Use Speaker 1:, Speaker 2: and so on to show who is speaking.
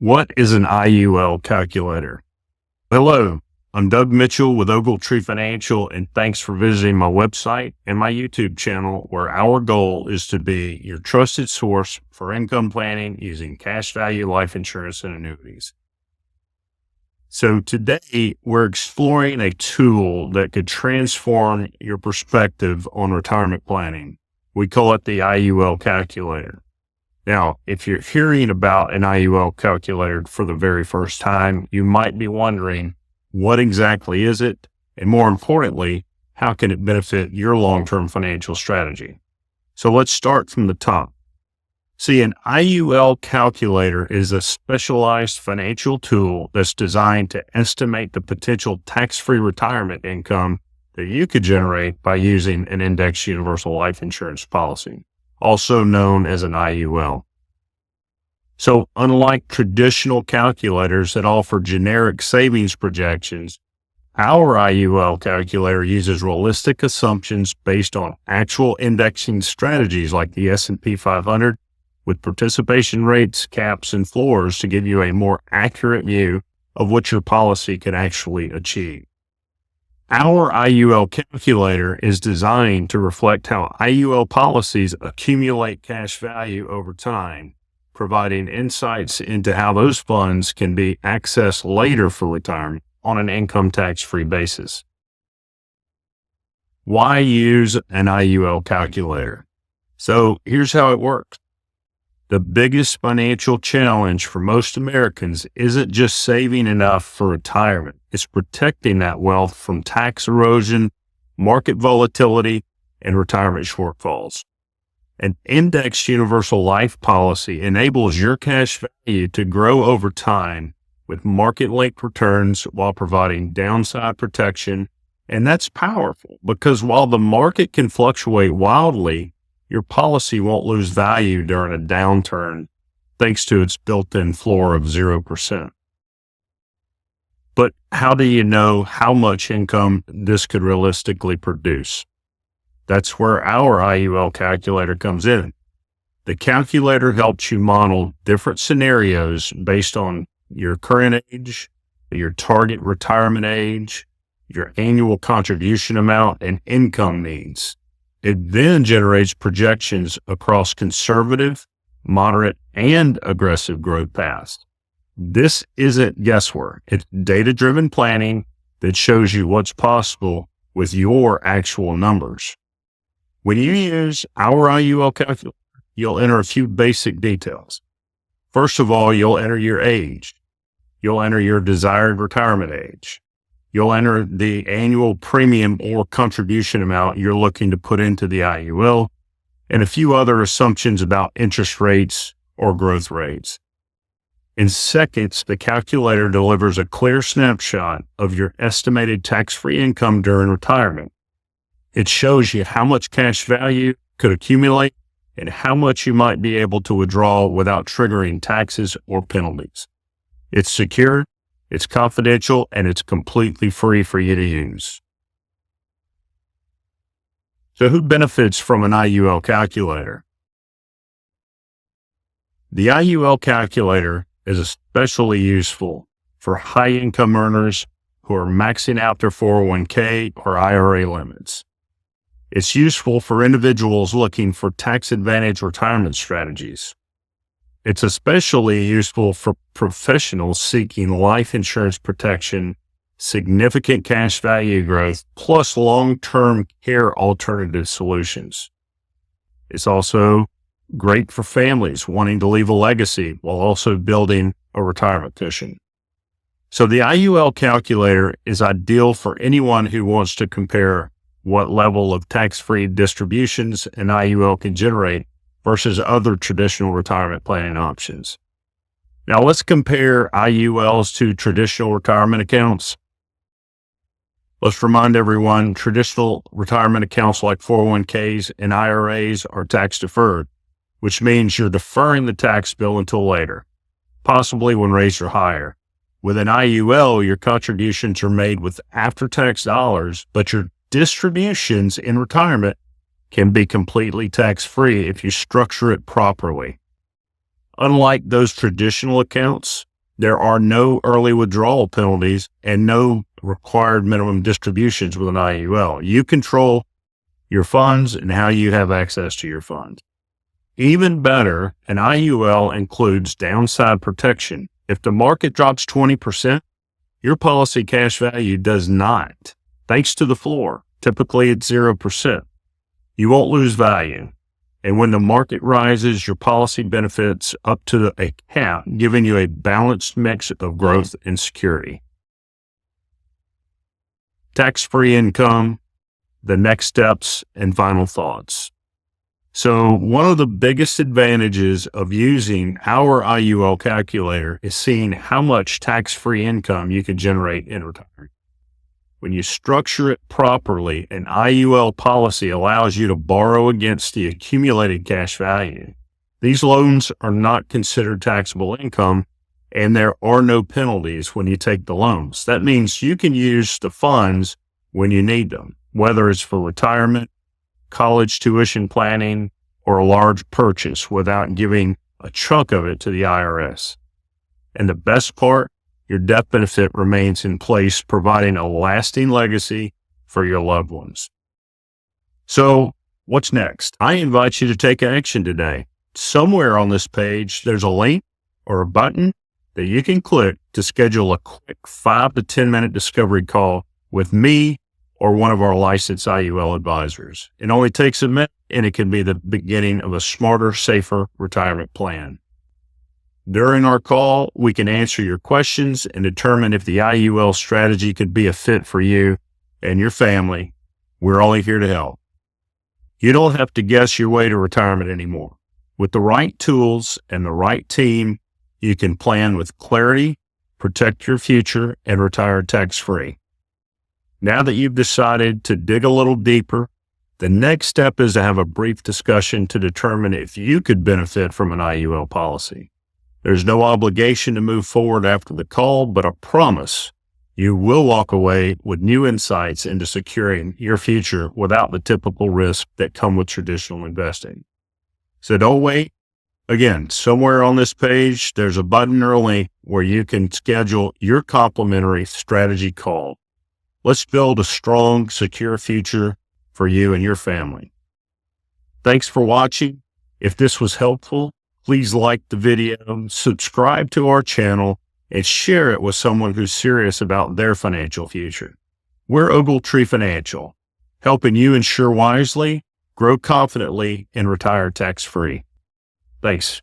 Speaker 1: What is an IUL calculator? Hello, I'm Doug Mitchell with Ogletree Financial, and thanks for visiting my website and my YouTube channel, where our goal is to be your trusted source for income planning using cash value life insurance and annuities. So today we're exploring a tool that could transform your perspective on retirement planning. We call it the IUL calculator. Now, if you're hearing about an IUL calculator for the very first time, you might be wondering, what exactly is it? And more importantly, how can it benefit your long-term financial strategy? So let's start from the top. See, an IUL calculator is a specialized financial tool that's designed to estimate the potential tax-free retirement income that you could generate by using an indexed universal life insurance policy, also known as an IUL. So unlike traditional calculators that offer generic savings projections, our IUL calculator uses realistic assumptions based on actual indexing strategies like the S&P 500 with participation rates, caps, and floors to give you a more accurate view of what your policy can actually achieve. Our IUL calculator is designed to reflect how IUL policies accumulate cash value over time, providing insights into how those funds can be accessed later for retirement on an income tax-free basis. Why use an IUL calculator? So here's how it works. The biggest financial challenge for most Americans isn't just saving enough for retirement. It's protecting that wealth from tax erosion, market volatility, and retirement shortfalls. An indexed universal life policy enables your cash value to grow over time with market-linked returns while providing downside protection. And that's powerful because while the market can fluctuate wildly, your policy won't lose value during a downturn thanks to its built-in floor of 0%. But how do you know how much income this could realistically produce? That's where our IUL calculator comes in. The calculator helps you model different scenarios based on your current age, your target retirement age, your annual contribution amount, and income needs. It then generates projections across conservative, moderate, and aggressive growth paths. This isn't guesswork. It's data-driven planning that shows you what's possible with your actual numbers. When you use our IUL calculator, you'll enter a few basic details. First of all, you'll enter your age. You'll enter your desired retirement age. You'll enter the annual premium or contribution amount you're looking to put into the IUL, and a few other assumptions about interest rates or growth rates. In seconds, the calculator delivers a clear snapshot of your estimated tax-free income during retirement. It shows you how much cash value could accumulate and how much you might be able to withdraw without triggering taxes or penalties. It's secure, it's confidential, and it's completely free for you to use. So who benefits from an IUL calculator? The IUL calculator is especially useful for high-income earners who are maxing out their 401k or IRA limits. It's useful for individuals looking for tax-advantaged retirement strategies. It's especially useful for professionals seeking life insurance protection, significant cash value growth, plus long-term care alternative solutions. It's also great for families wanting to leave a legacy while also building a retirement cushion. So the IUL calculator is ideal for anyone who wants to compare what level of tax-free distributions an IUL can generate versus other traditional retirement planning options. Now let's compare IULs to traditional retirement accounts. Let's remind everyone, traditional retirement accounts like 401ks and IRAs are tax deferred, which means you're deferring the tax bill until later, possibly when rates are higher. With an IUL, your contributions are made with after-tax dollars, but your distributions in retirement can be completely tax-free if you structure it properly. Unlike those traditional accounts, There are no early withdrawal penalties and no required minimum distributions with an IUL. You control your funds and how you have access to your funds. Even better, an IUL includes downside protection. If the market drops 20%, your policy cash value does not, thanks to the floor. Typically it's 0%. You won't lose value. And when the market rises, your policy benefits up to a cap, giving you a balanced mix of growth and security. Tax-free income, the next steps, and final thoughts. So one of the biggest advantages of using our IUL calculator is seeing how much tax-free income you can generate in retirement. When you structure it properly, an IUL policy allows you to borrow against the accumulated cash value. These loans are not considered taxable income, and there are no penalties when you take the loans. That means you can use the funds when you need them, whether it's for retirement, college tuition planning, or a large purchase without giving a chunk of it to the IRS. And the best part, your death benefit remains in place, providing a lasting legacy for your loved ones. So what's next? I invite you to take action today. Somewhere on this page, there's a link or a button that you can click to schedule a quick 5 to 10 minute discovery call with me or one of our licensed IUL advisors. It only takes a minute, and it can be the beginning of a smarter, safer retirement plan. During our call, we can answer your questions and determine if the IUL strategy could be a fit for you and your family. We're only here to help. You don't have to guess your way to retirement anymore. With the right tools and the right team, you can plan with clarity, protect your future, and retire tax-free. Now that you've decided to dig a little deeper, the next step is to have a brief discussion to determine if you could benefit from an IUL policy. There's no obligation to move forward after the call, but I promise you will walk away with new insights into securing your future without the typical risks that come with traditional investing. So don't wait. Again, somewhere on this page, there's a button or a link where you can schedule your complimentary strategy call. Let's build a strong, secure future for you and your family. Thanks for watching. If this was helpful, please like the video, subscribe to our channel, and share it with someone who's serious about their financial future. We're Ogletree Financial, helping you insure wisely, grow confidently, and retire tax-free. Thanks.